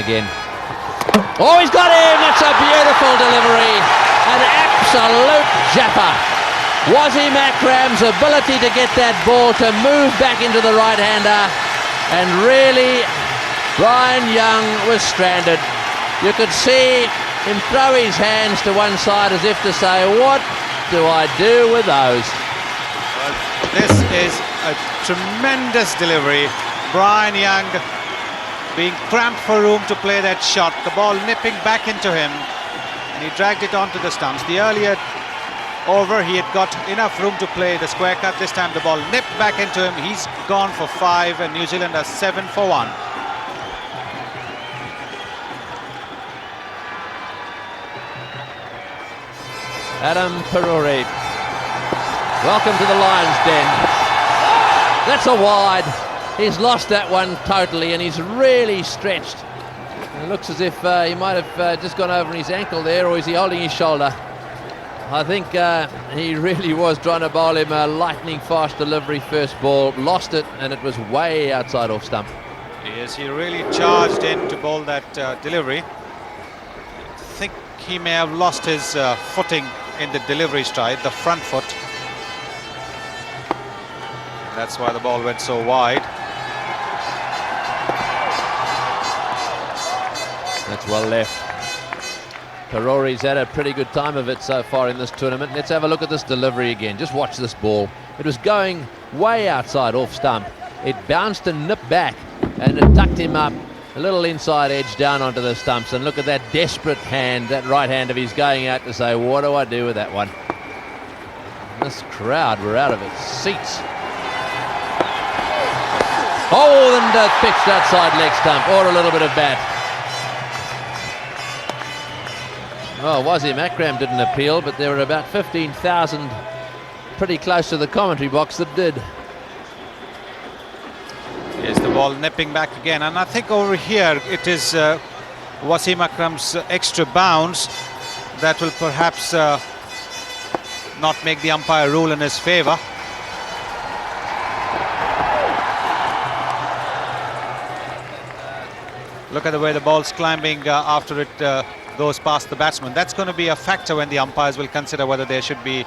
again. Oh, he's got him! That's a beautiful delivery. An absolute japper. Wasim Akram's ability to get that ball to move back into the right-hander, and really Brian Young was stranded. You could see him throw his hands to one side as if to say, what do I do with those? Well, this is a tremendous delivery. Brian Young being cramped for room to play that shot, the ball nipping back into him, and he dragged it onto the stumps. The earlier over, he had got enough room to play the square cut. This time the ball nipped back into him. He's gone for 5, and New Zealand are 7 for 1. Adam Peruri, welcome to the Lions' Den. That's a wide. He's lost that one totally, and he's really stretched. It looks as if he might have just gone over his ankle there, or is he holding his shoulder? I think he really was trying to bowl him a lightning fast delivery first ball, lost it, and it was way outside off stump. Yes, he really charged in to bowl that delivery. I think he may have lost his footing in the delivery stride, the front foot. That's why the ball went so wide. That's well left. Peruri's had a pretty good time of it so far in this tournament. Let's have a look at this delivery again. Just watch this ball. It was going way outside off stump. It bounced and nipped back, and it tucked him up a little inside edge down onto the stumps. And look at that desperate hand, that right hand of his going out to say, what do I do with that one? This crowd were out of its seats. Oh, and pitched outside leg stump, or a little bit of bat. Well, Wasim Akram didn't appeal, but there were about 15,000 pretty close to the commentary box that did. Yes, the ball nipping back again, and I think over here it is Wasim Akram's extra bounce that will perhaps not make the umpire rule in his favour. Look at the way the ball's climbing after it goes past the batsman. That's going to be a factor when the umpires will consider whether there should be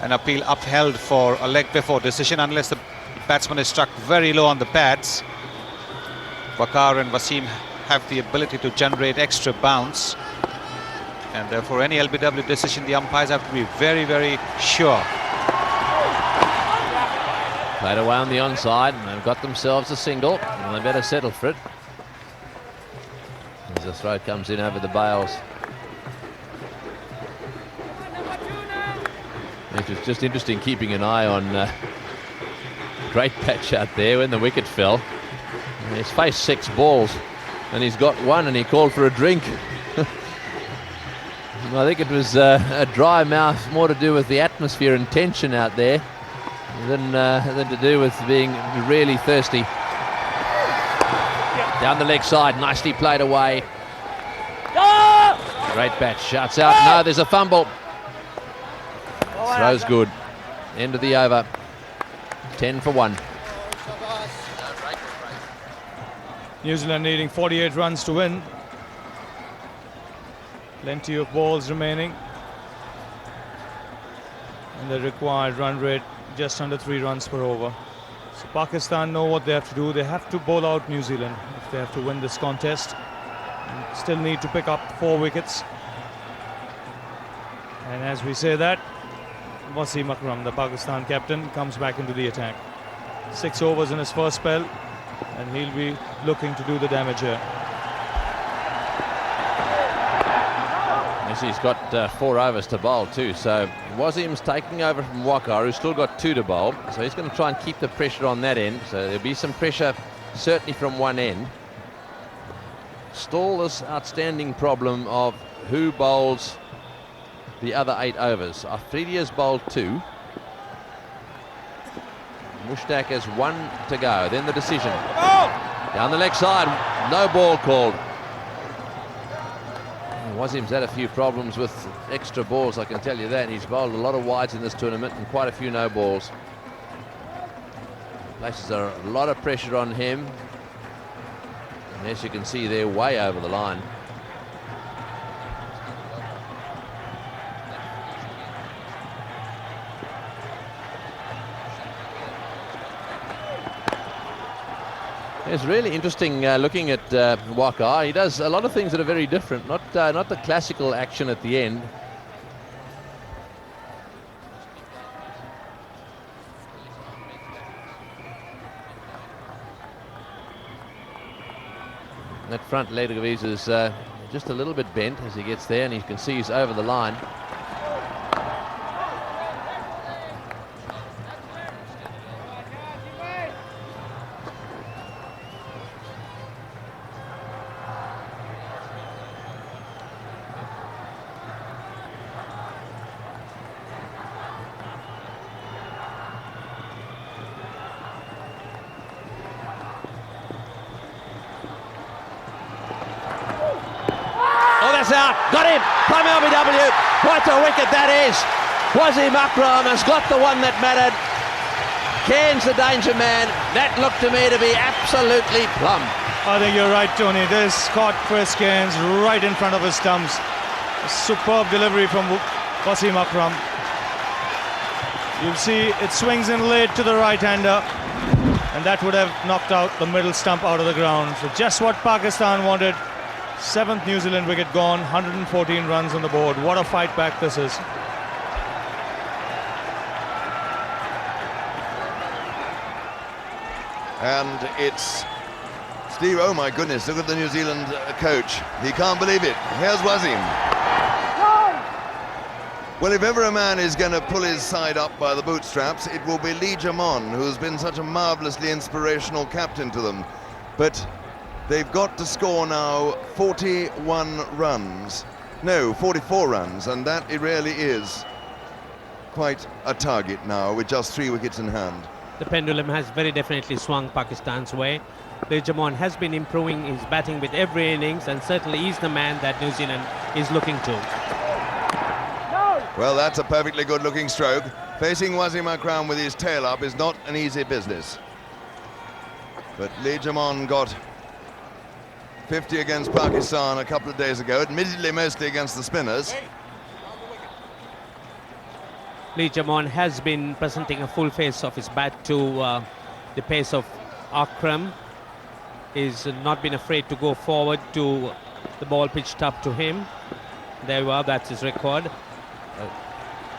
an appeal upheld for a leg before decision, unless the batsman is struck very low on the pads. Waqar and Wasim have the ability to generate extra bounce, and therefore any LBW decision the umpires have to be very, very sure. Played away on the onside, and they've got themselves a single, and they better settle for it. As the throw comes in over the bails. It was just interesting keeping an eye on great patch out there when the wicket fell. He's faced 6 balls and he's got 1, and he called for a drink. I think it was a dry mouth, more to do with the atmosphere and tension out there than to do with being really thirsty. Down the leg side, nicely played away. Great bat, shuts out. No, there's a fumble. Throw's good. End of the over. 10 for 1. New Zealand needing 48 runs to win. Plenty of balls remaining. And the required run rate just under 3 runs per over. So Pakistan know what they have to do. They have to bowl out New Zealand if they have to win this contest. And still need to pick up 4 wickets. And as we say that, Wasim Akram, the Pakistan captain, comes back into the attack. 6 overs in his first spell, and he'll be looking to do the damage here. Yes, he's got 4 overs to bowl too, so Wasim's taking over from Waqar, who's still got 2 to bowl, so he's going to try and keep the pressure on that end. So there'll be some pressure certainly from one end. Still this outstanding problem of who bowls the other 8 overs. Afridi's bowled 2. Mushtaq has 1 to go. Then the decision. Down the leg side, no ball called. Wasim's had a few problems with extra balls, I can tell you that. He's bowled a lot of wides in this tournament and quite a few no balls. Places a lot of pressure on him. As you can see, they're way over the line. It's really interesting looking at Waka. He does a lot of things that are very different, not the classical action at the end. That front leg of his is just a little bit bent as he gets there, and you can see he's over the line. Out, got him, from LBW, what a wicket that is. Wasim Akram has got the one that mattered. Cairns the danger man, that looked to me to be absolutely plumb. I think you're right, Tony. This caught Chris Cairns right in front of his stumps. A superb delivery from Wasim Akram. You'll see it swings in late to the right-hander, and that would have knocked out the middle stump out of the ground. So just what Pakistan wanted. 7th New Zealand wicket gone, 114 runs on the board. What a fight back this is. And it's Steve, oh my goodness, look at the New Zealand coach. He can't believe it. Here's Wasim. Well, if ever a man is going to pull his side up by the bootstraps, it will be Lee Jamon, who's been such a marvellously inspirational captain to them. But they've got to score now 41 runs. No, 44 runs, and that it really is quite a target now with just 3 wickets in hand. The pendulum has very definitely swung Pakistan's way. Lee Jamon has been improving his batting with every innings, and certainly he's the man that New Zealand is looking to. Well, that's a perfectly good-looking stroke. Facing Wasim Akram with his tail up is not an easy business. But Lee Jamon got 50 against Pakistan a couple of days ago, admittedly mostly against the spinners. Lee Jamon has been presenting a full face of his bat to the pace of Akram. He's not been afraid to go forward to the ball pitched up to him. There you are, that's his record.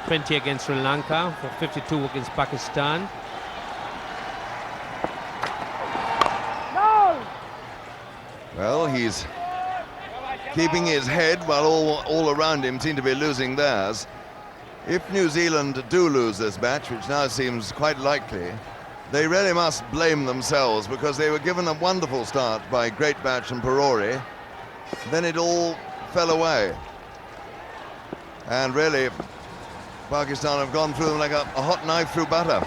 20 against Sri Lanka, for 52 against Pakistan. Well, he's keeping his head while all around him seem to be losing theirs. If New Zealand do lose this match, which now seems quite likely, they really must blame themselves, because they were given a wonderful start by Great Batch and Perori. Then it all fell away. And really, Pakistan have gone through them like a hot knife through butter.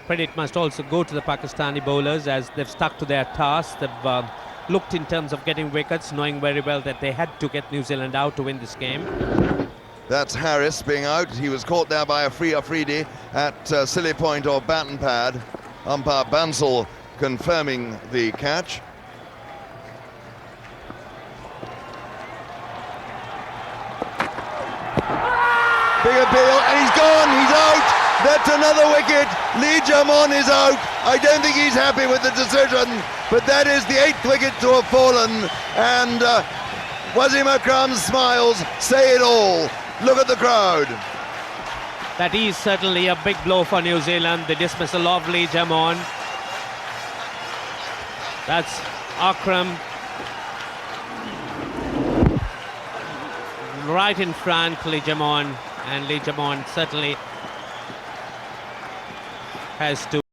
Credit must also go to the Pakistani bowlers, as they've stuck to their task. They've looked in terms of getting wickets, knowing very well that they had to get New Zealand out to win this game. That's Harris being out. He was caught there by Afridi at silly point or baton pad. Umpire Bansal confirming the catch. Big appeal, and he's gone, he's out. That's another wicket. Lee Jamon is out. I don't think he's happy with the decision, but that is the 8th wicket to have fallen, and Wasim Akram's smiles say it all. Look at the crowd. That is certainly a big blow for New Zealand, the dismissal of Lee Jamon. That's Akram right in front, Lee Jamon, and Lee Jamon certainly has to